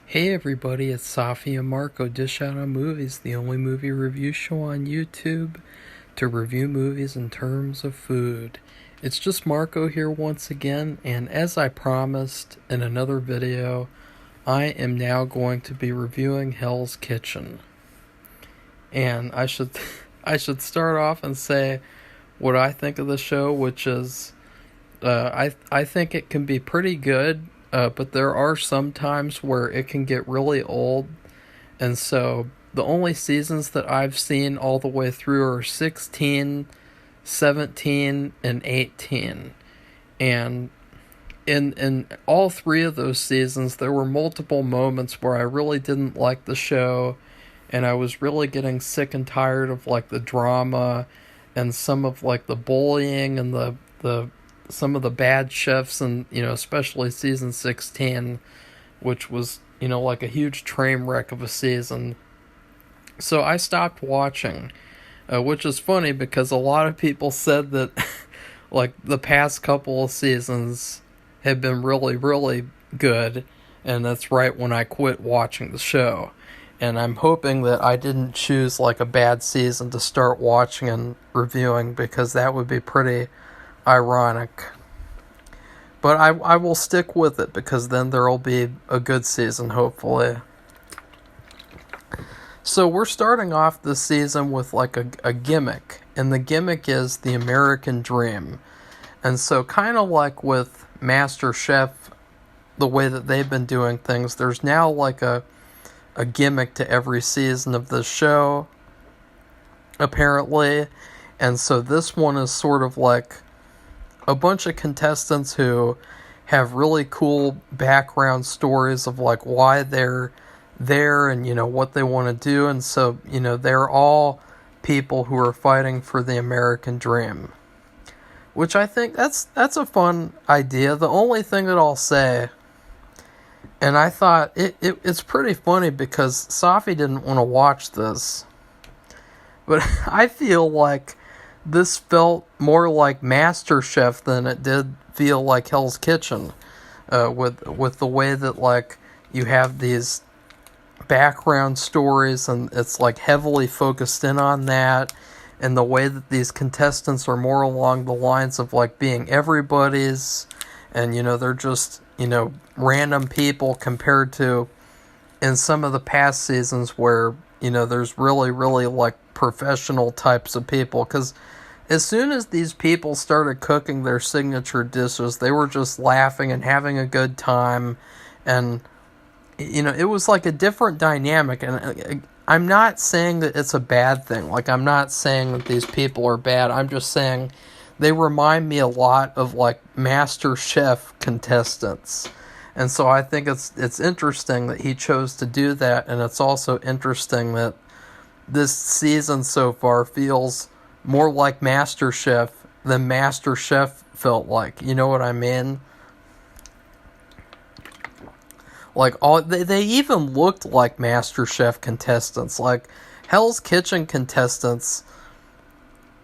Hey everybody, it's Safi and Marco, Dish Out on Movies, the only movie review show on YouTube to review movies in terms of food. It's just Marco here once again, and as I promised in another video, I am now going to be reviewing Hell's Kitchen. And I should start off and say what I think of the show, which is I think it can be pretty good, but there are some times where it can get really old, and so the only seasons that I've seen all the way through are 16, 17, and 18. And in all three of those seasons, there were multiple moments where I really didn't like the show, and I was really getting sick and tired of like the drama and some of like the bullying and the some of the bad chefs, and especially season 16, which was like a huge train wreck of a season. So I stopped watching, which is funny because a lot of people said that like the past couple of seasons have been really really good, and that's right when I quit watching the show. And I'm hoping that I didn't choose like a bad season to start watching and reviewing, because that would be pretty ironic. But I will stick with it because then there will be a good season, hopefully. So we're starting off this season with like a gimmick. And the gimmick is the American Dream. And so kind of like with MasterChef, the way that they've been doing things, there's now like a gimmick to every season of the show, apparently. And so this one is sort of like a bunch of contestants who have really cool background stories of like why they're there and what they want to do. And so they're all people who are fighting for the American dream, which I think that's a fun idea. The only thing that I'll say, and I thought it's pretty funny because Safi didn't want to watch this, but I feel like this felt more like MasterChef than it did feel like Hell's Kitchen, with the way that like you have these background stories and it's like heavily focused in on that, and the way that these contestants are more along the lines of like being everybody's, and they're just random people compared to in some of the past seasons where there's really really like professional types of people. Because as soon as these people started cooking their signature dishes, they were just laughing and having a good time, and it was like a different dynamic. And I'm not saying that it's a bad thing. Like, I'm not saying that these people are bad. I'm just saying they remind me a lot of like MasterChef contestants. And so I think it's interesting that he chose to do that, and it's also interesting that this season so far feels more like MasterChef than MasterChef felt like. You know what I mean? Like they even looked like MasterChef contestants. Like Hell's Kitchen contestants,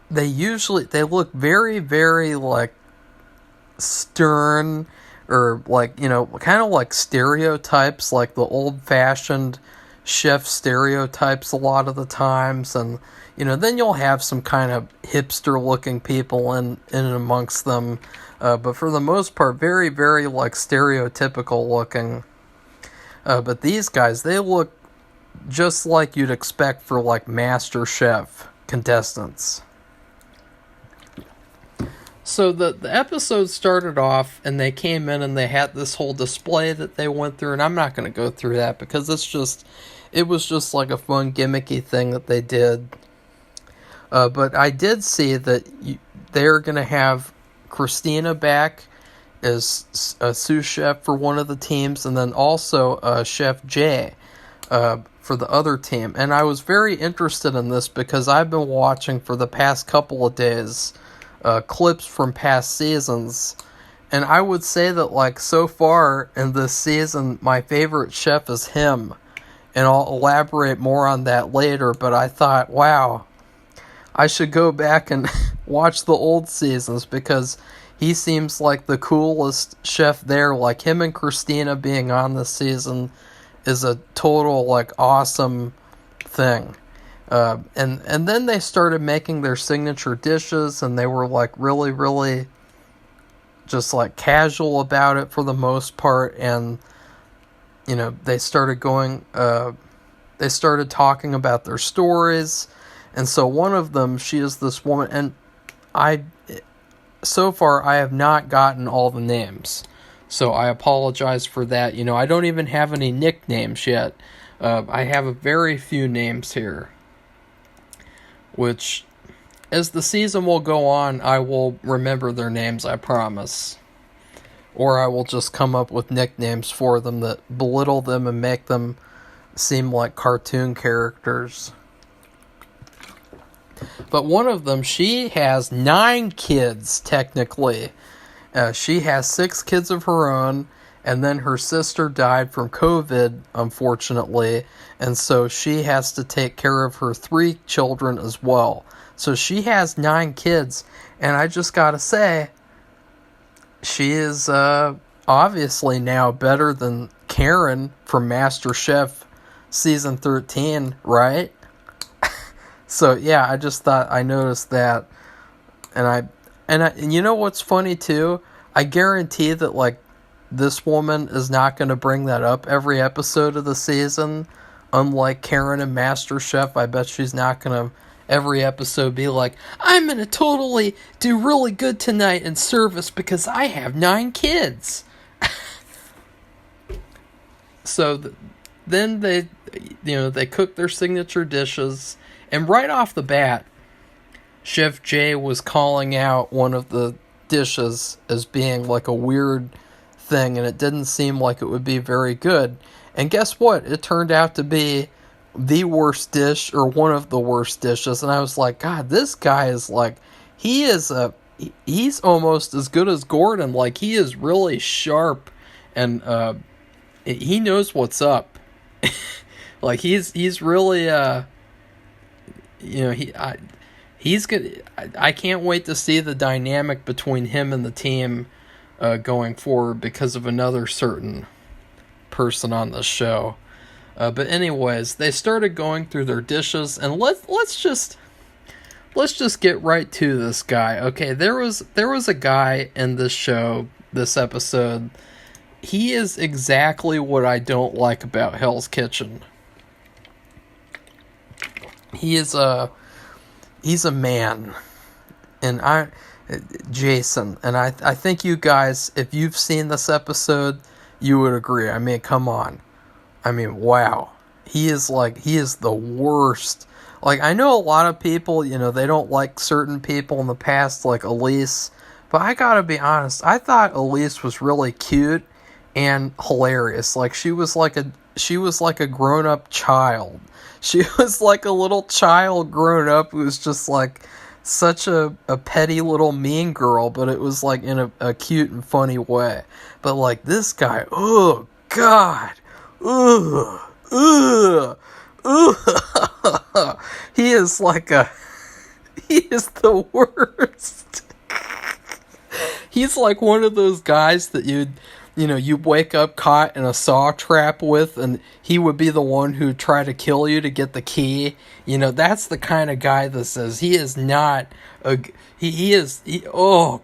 they look very very like stern, or like kind of like stereotypes, like the old-fashioned chef stereotypes a lot of the times. And then you'll have some kind of hipster looking people in and amongst them, but for the most part very very like stereotypical looking. But these guys, they look just like you'd expect for like MasterChef contestants. So the episode started off, and they came in and they had this whole display that they went through, and I'm not going to go through that because it was just like a fun gimmicky thing that they did. But I did see that they're going to have Christina back as a sous chef for one of the teams, and then also Chef Jay for the other team. And I was very interested in this because I've been watching for the past couple of days clips from past seasons, and I would say that like so far in this season my favorite chef is him, and I'll elaborate more on that later. But I thought, wow, I should go back and watch the old seasons because he seems like the coolest chef there. Like him and Christina being on this season is a total like awesome thing. And then they started making their signature dishes, and they were like really, really just like casual about it for the most part. And you know, they started talking about their stories. And so one of them, she is this woman, and so far I have not gotten all the names, so I apologize for that. You know, I don't even have any nicknames yet. I have a very few names here, which, as the season will go on, I will remember their names, I promise. Or I will just come up with nicknames for them that belittle them and make them seem like cartoon characters. But one of them, she has 9 kids, technically. She has 6 kids of her own, and then her sister died from COVID, unfortunately, and so she has to take care of her 3 children as well. So she has 9 kids, and I just gotta say, she is obviously now better than Karen from MasterChef Season 13, right? So yeah, I just thought I noticed that, and you know what's funny too? I guarantee that like this woman is not going to bring that up every episode of the season. Unlike Karen and MasterChef, I bet she's not going to every episode be like, I'm going to totally do really good tonight in service because I have 9 kids. So then they cook their signature dishes, and right off the bat, Chef Jay was calling out one of the dishes as being like a weird thing, and it didn't seem like it would be very good. And guess what? It turned out to be the worst dish, or one of the worst dishes, and I was like, God, this guy is like, he's almost as good as Gordon. Like, he is really sharp, and he knows what's up. Like, he's really he's good. I can't wait to see the dynamic between him and the team going forward because of another certain person on the show. But anyways, they started going through their dishes, and let's just get right to this guy. Okay, there was a guy in this show, this episode. He is exactly what I don't like about Hell's Kitchen. He's a man, and Jason, and I think you guys, if you've seen this episode, you would agree. I mean, come on. I mean, wow. He is the worst. Like, I know a lot of people, they don't like certain people in the past, like Elise, but I gotta be honest, I thought Elise was really cute and hilarious. Like, she was like a grown-up child. She was like a little child grown up who was just like such a petty little mean girl, but it was like in a cute and funny way. But like this guy, oh God, he is the worst. He's like one of those guys that you wake up caught in a saw trap with, and he would be the one who'd try to kill you to get the key. That's the kind of guy this is. He is not oh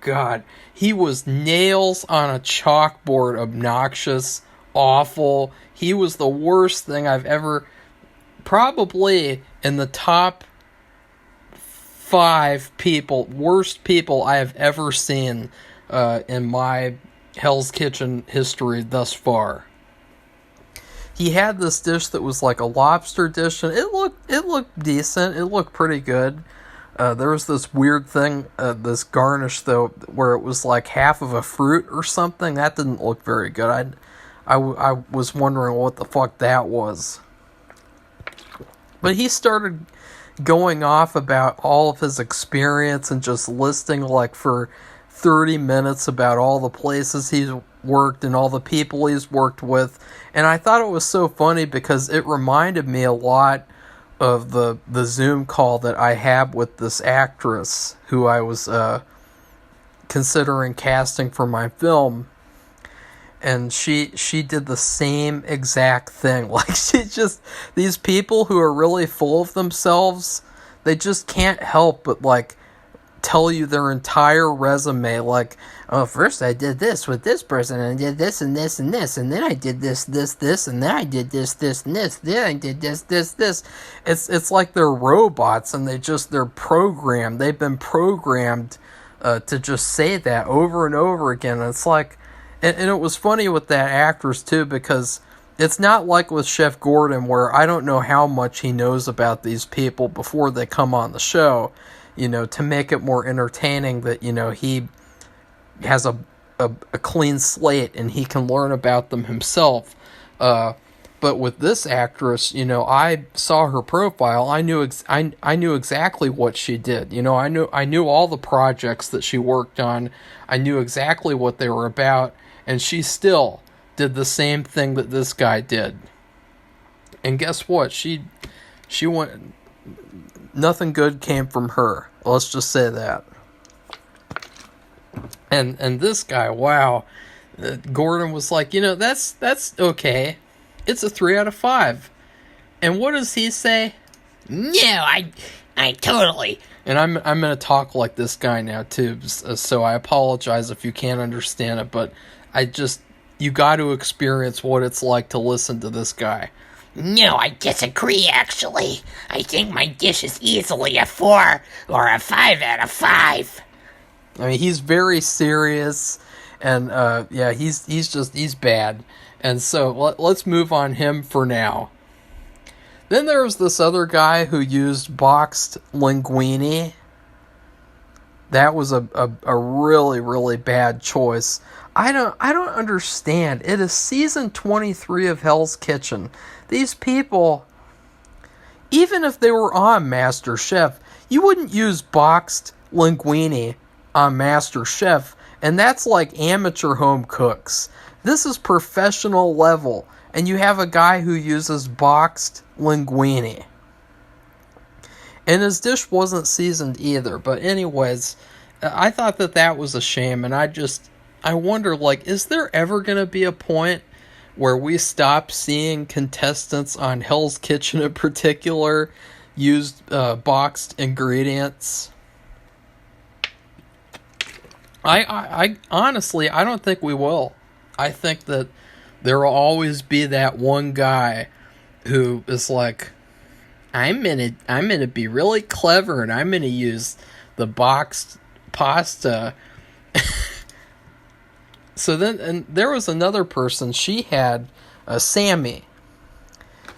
God. He was nails on a chalkboard, obnoxious, awful. He was the worst thing I've ever, probably in the top 5 worst people I have ever seen in my Hell's Kitchen history thus far. He had this dish that was like a lobster dish, and it looked decent. It looked pretty good. There was this weird thing, this garnish though, where it was like half of a fruit or something. That didn't look very good. I was wondering what the fuck that was. But he started going off about all of his experience and just listing like for 30 minutes about all the places he's worked and all the people he's worked with. And I thought it was so funny because it reminded me a lot of the Zoom call that I had with this actress who I was considering casting for my film. and she did the same exact thing. Like, she just, these people who are really full of themselves, they just can't help but like tell you their entire resume. Like, oh, first I did this with this person, and I did this and this and this, and then I did this, and then I did this, and this, then I did this. It's like they're robots, and they're programmed. They've been programmed to just say that over and over again. And it's like, and it was funny with that actress too, because it's not like with Chef Gordon, where I don't know how much he knows about these people before they come on the show, to make it more entertaining, that, he has a clean slate and he can learn about them himself. But with this actress, I saw her profile. I knew I knew exactly what she did. I knew all the projects that she worked on. I knew exactly what they were about, and she still did the same thing that this guy did. And guess what? She went. Nothing good came from her. Let's just say that. And this guy, wow, Gordon was like, that's okay. It's a 3 out of 5. And what does he say? No, I totally. And I'm gonna talk like this guy now too. So I apologize if you can't understand it, but you got to experience what it's like to listen to this guy. No, I disagree, actually. I think my dish is easily a 4 or a 5 out of 5. I mean, he's very serious, and he's bad. And so let's move on him for now. Then there was this other guy who used boxed linguine. That was a really, really bad choice. I don't understand. It is season 23 of Hell's Kitchen. These people, even if they were on MasterChef, you wouldn't use boxed linguine on MasterChef, and that's like amateur home cooks. This is professional level, and you have a guy who uses boxed linguine. And his dish wasn't seasoned either, but anyways, I thought that was a shame, and I wonder, like, is there ever going to be a point where we stop seeing contestants on Hell's Kitchen in particular use boxed ingredients? I honestly, I don't think we will. I think that there will always be that one guy who is like, I'm gonna be really clever, and I'm gonna use the boxed pasta. So then, and there was another person. She had Sammy.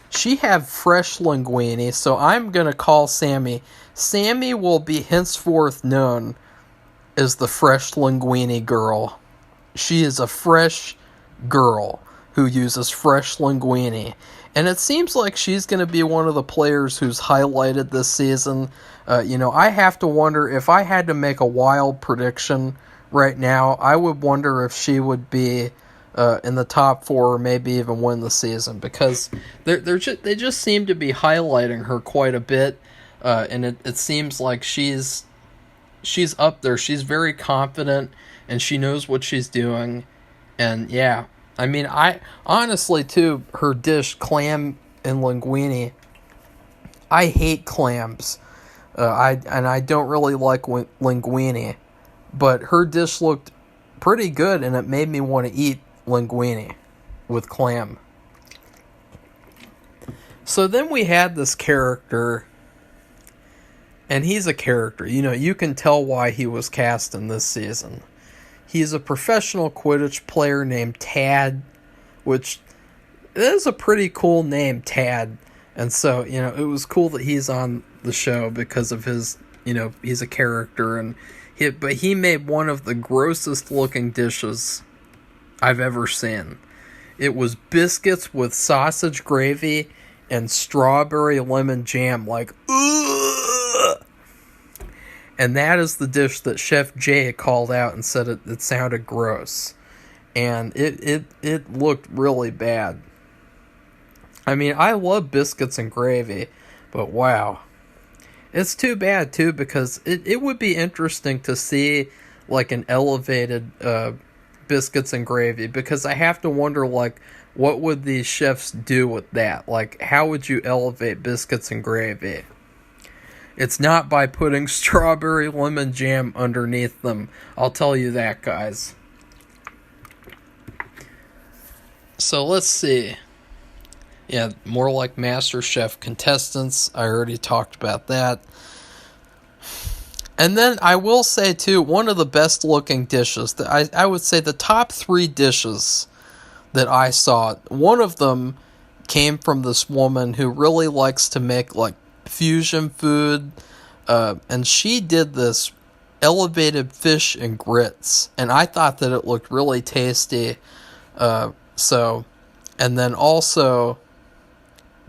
She had fresh linguine, so I'm gonna call Sammy. Sammy will be henceforth known as the fresh linguine girl. She is a fresh girl who uses fresh linguine. And it seems like she's going to be one of the players who's highlighted this season. I have to wonder, if I had to make a wild prediction right now, I would wonder if she would be in the top 4 or maybe even win the season. Because they just seem to be highlighting her quite a bit. And it seems like she's up there. She's very confident, and she knows what she's doing. And yeah, I mean, I honestly too, her dish, clam and linguine, I hate clams. I don't really like linguine, but her dish looked pretty good, and it made me want to eat linguine with clam. So then we had this character, and he's a character. You can tell why he was cast in this season. He's a professional Quidditch player named Tad, which is a pretty cool name, Tad. And so, it was cool that he's on the show because of his, he's a character. But he made one of the grossest looking dishes I've ever seen. It was biscuits with sausage gravy and strawberry lemon jam. Like, ugh! And that is the dish that Chef Jay called out and said it sounded gross. And it looked really bad. I mean, I love biscuits and gravy, but wow. It's too bad, too, because it would be interesting to see, like, an elevated biscuits and gravy, because I have to wonder, like, what would these chefs do with that? Like, how would you elevate biscuits and gravy? It's not by putting strawberry lemon jam underneath them. I'll tell you that, guys. So let's see. Yeah, more like MasterChef contestants. I already talked about that. And then I will say, too, one of the best looking dishes, I would say the top 3 dishes that I saw, one of them came from this woman who really likes to make, like, fusion food. And she did this elevated fish and grits. And I thought that it looked really tasty. And then also,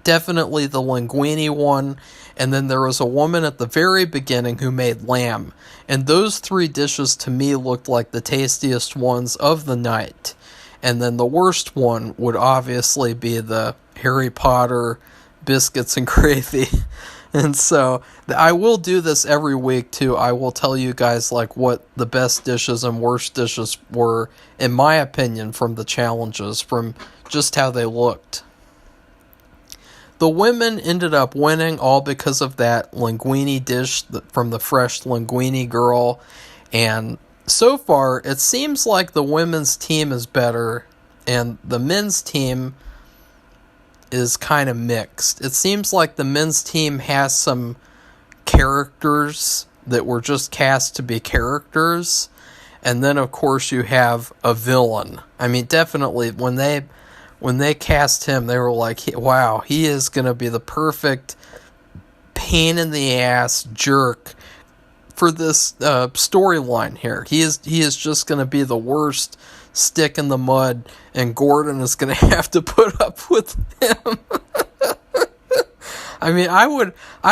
definitely the linguine one. And then there was a woman at the very beginning who made lamb. And those 3 dishes to me looked like the tastiest ones of the night. And then the worst one would obviously be the Harry Potter biscuits and gravy. And so I will do this every week too. I will tell you guys like what the best dishes and worst dishes were, in my opinion, from the challenges, from just how they looked. The women ended up winning all because of that linguine dish from the Fresh Linguine Girl. And so far, it seems like the women's team is better and the men's team is kind of mixed. It seems like the men's team has some characters that were just cast to be characters. And then, of course, you have a villain. I mean, definitely, when they cast him, they were like, wow, he is going to be the perfect pain in the ass jerk for this storyline here. He is just going to be the worst stick in the mud, and Gordon is going to have to put up with him. I mean, I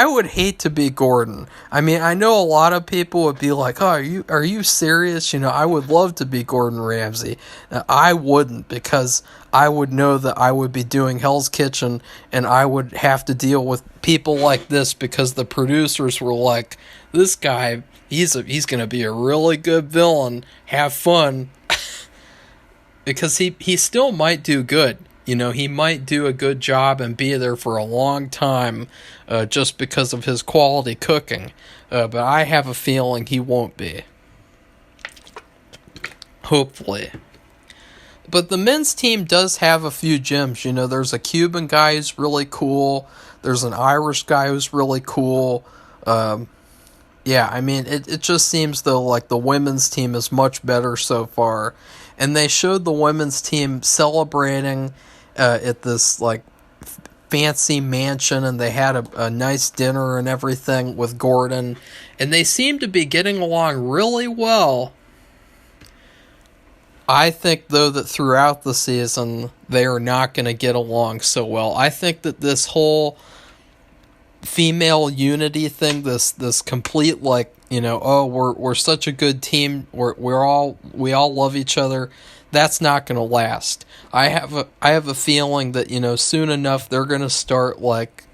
would hate to be Gordon. I mean, I know a lot of people would be like, "Oh, are you serious?" You know, I would love to be Gordon Ramsay. I wouldn't, because I would know that I would be doing Hell's Kitchen and I would have to deal with people like this, because the producers were like, "This guy, he's going to be a really good villain. Have fun." Because he still might do good. You know, he might do a good job and be there for a long time just because of his quality cooking. But I have a feeling he won't be. Hopefully. But the men's team does have a few gems. You know, there's a Cuban guy who's really cool. There's an Irish guy who's really cool. Yeah, I mean, it just seems though like the women's team is much better so far. And they showed the women's team celebrating at this like fancy mansion, and they had a nice dinner and everything with Gordon, and they seem to be getting along really well. I think though that throughout the season they are not going to get along so well. I think that this whole female unity thing, this complete like, you know, oh, we're such a good team, we all love each other, that's not going to last. I have a feeling that, you know, soon enough they're going to start like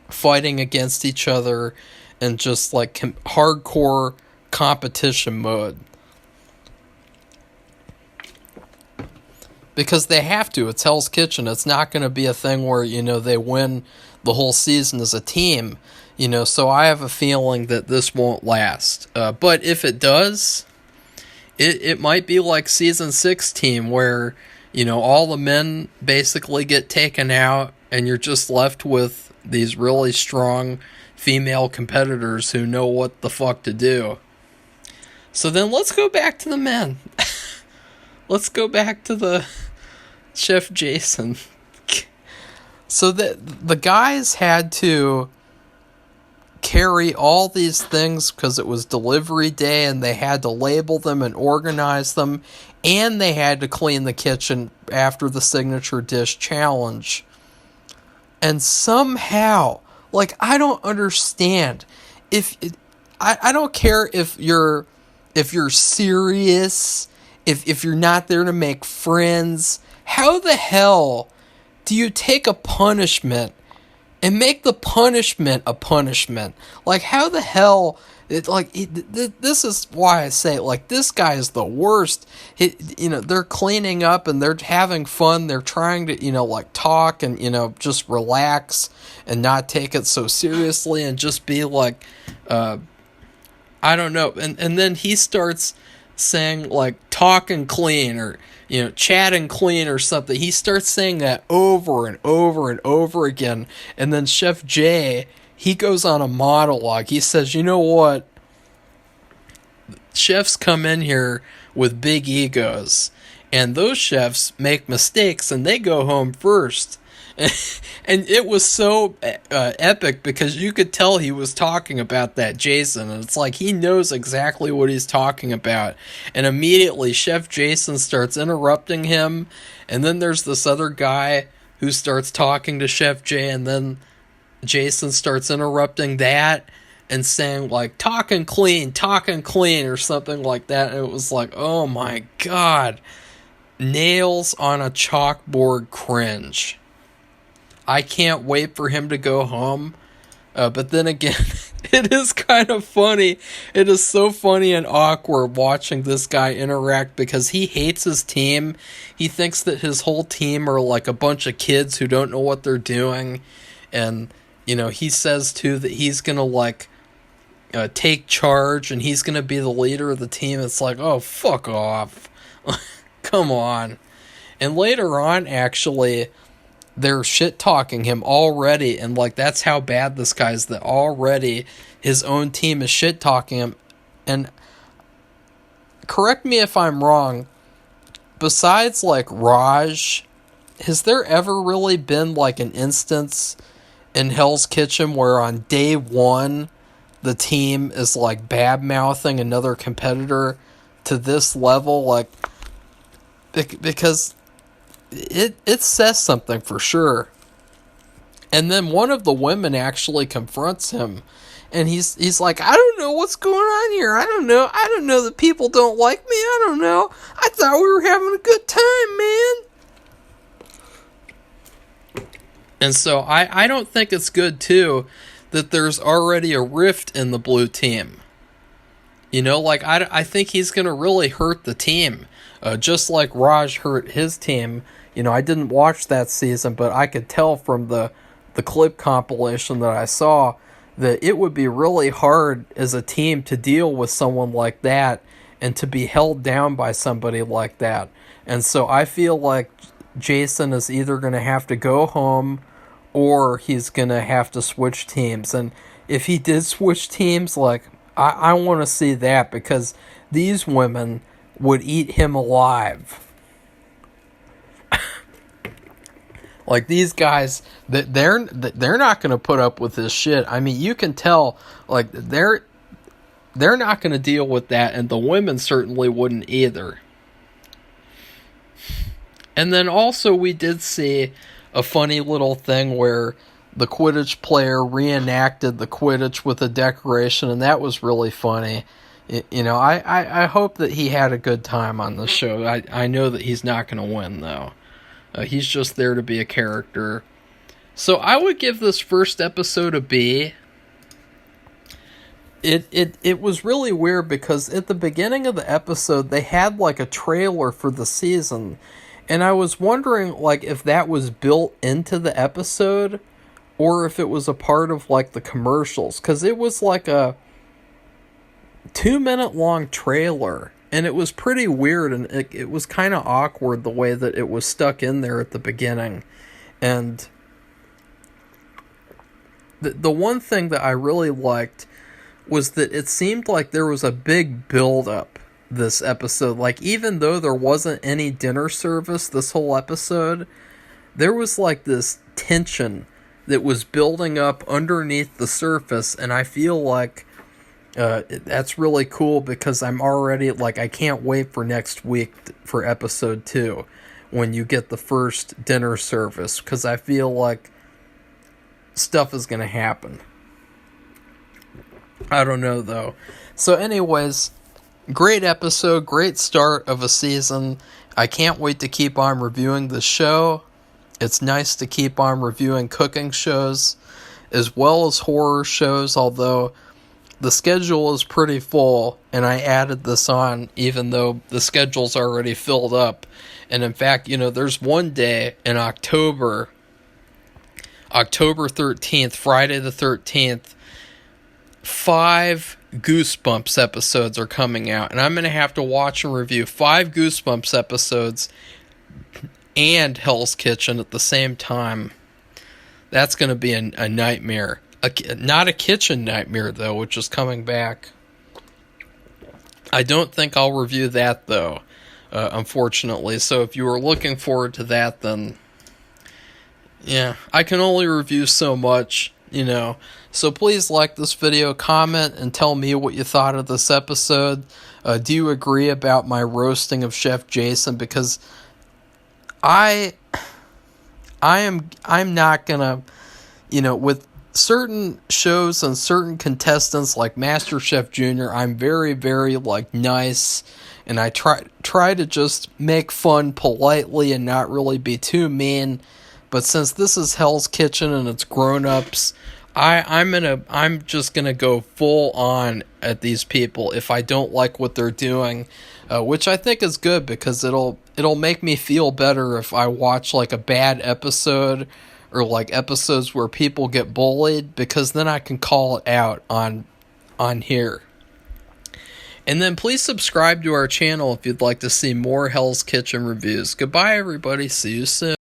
fighting against each other and just like hardcore competition mode. Because they have to. It's Hell's Kitchen. It's not going to be a thing where, you know, they win the whole season as a team. You know, so I have a feeling that this won't last. But if it does, it might be like Season 6 team where, you know, all the men basically get taken out and you're just left with these really strong female competitors who know what the fuck to do. So then let's go back to the men. Let's go back to the Chef Jason. So the guys had to carry all these things because it was delivery day, and they had to label them and organize them, and they had to clean the kitchen after the signature dish challenge. And somehow, like, I don't understand. I don't care if you're serious, if you're not there to make friends. How the hell do you take a punishment and make the punishment a punishment. Like, how the hell? This is why I say, like, this guy is the worst. They're cleaning up and they're having fun. They're trying to, like, talk and, just relax and not take it so seriously and just be like, I don't know. And then he starts saying, like, talking clean or, chatting clean or something. He starts saying that over and over and over again. And then Chef Jay, he goes on a monologue. He says, you know what? Chefs come in here with big egos. And those chefs make mistakes and they go home first. And it was so epic because you could tell he was talking about that Jason. And it's like he knows exactly what he's talking about. And immediately Chef Jason starts interrupting him. And then there's this other guy who starts talking to Chef Jay. And then Jason starts interrupting that and saying, like, talking clean or something like that. And it was like, oh my God. Nails on a chalkboard cringe. I can't wait for him to go home. But then again, it is kind of funny. It is so funny and awkward watching this guy interact because he hates his team. He thinks that his whole team are like a bunch of kids who don't know what they're doing. And, he says too that he's going to like take charge and he's going to be the leader of the team. It's like, oh, fuck off. Come on. And later on, actually, they're shit-talking him already, and, like, that's how bad this guy is, that already his own team is shit-talking him. And correct me if I'm wrong, besides, like, Raj, has there ever really been, like, an instance in Hell's Kitchen where on day one the team is, like, bad-mouthing another competitor to this level? Like, because it says something for sure. And then one of the women actually confronts him, and he's like, I don't know what's going on here. I don't know that people don't like me. I don't know. I thought we were having a good time, man. And so I don't think it's good too that there's already a rift in the blue team. I think he's going to really hurt the team. Just like Raj hurt his team. I didn't watch that season, but I could tell from the clip compilation that I saw that it would be really hard as a team to deal with someone like that and to be held down by somebody like that. And so I feel like Jason is either going to have to go home or he's going to have to switch teams. And if he did switch teams, like, I want to see that because these women would eat him alive. Like, these guys, they're not going to put up with this shit. I mean, you can tell, like, they're not going to deal with that, and the women certainly wouldn't either. And then also we did see a funny little thing where the Quidditch player reenacted the Quidditch with a decoration, and that was really funny. I hope that he had a good time on the show. I know that he's not going to win, though. He's just there to be a character. So I would give this first episode a B. It was really weird because at the beginning of the episode, they had like a trailer for the season. And I was wondering like if that was built into the episode or if it was a part of like the commercials. Because it was like a 2-minute long trailer. And it was pretty weird, and it was kind of awkward the way that it was stuck in there at the beginning. And the one thing that I really liked was that it seemed like there was a big build-up this episode. Like, even though there wasn't any dinner service this whole episode, there was like this tension that was building up underneath the surface, and I feel like that's really cool because I'm already, like, I can't wait for next week for episode 2 when you get the first dinner service because I feel like stuff is going to happen. I don't know, though. So anyways, great episode, great start of a season. I can't wait to keep on reviewing the show. It's nice to keep on reviewing cooking shows as well as horror shows, although the schedule is pretty full, and I added this on even though the schedule's already filled up. And in fact, there's one day in October 13th, Friday the 13th, 5 Goosebumps episodes are coming out, and I'm going to have to watch and review 5 Goosebumps episodes and Hell's Kitchen at the same time. That's going to be a nightmare. Not a kitchen nightmare, though, which is coming back. I don't think I'll review that, though, unfortunately. So if you were looking forward to that, then yeah, I can only review so much, So please like this video, comment, and tell me what you thought of this episode. Do you agree about my roasting of Chef Jason? Because I'm not gonna, with certain shows and certain contestants like MasterChef Junior, I'm very, very nice, and I try to just make fun politely and not really be too mean. But since this is Hell's Kitchen and it's grown-ups, I'm just gonna go full on at these people if I don't like what they're doing, which I think is good because it'll make me feel better if I watch a bad episode or episodes where people get bullied, because then I can call it out on here. And then please subscribe to our channel if you'd like to see more Hell's Kitchen reviews. Goodbye, everybody. See you soon.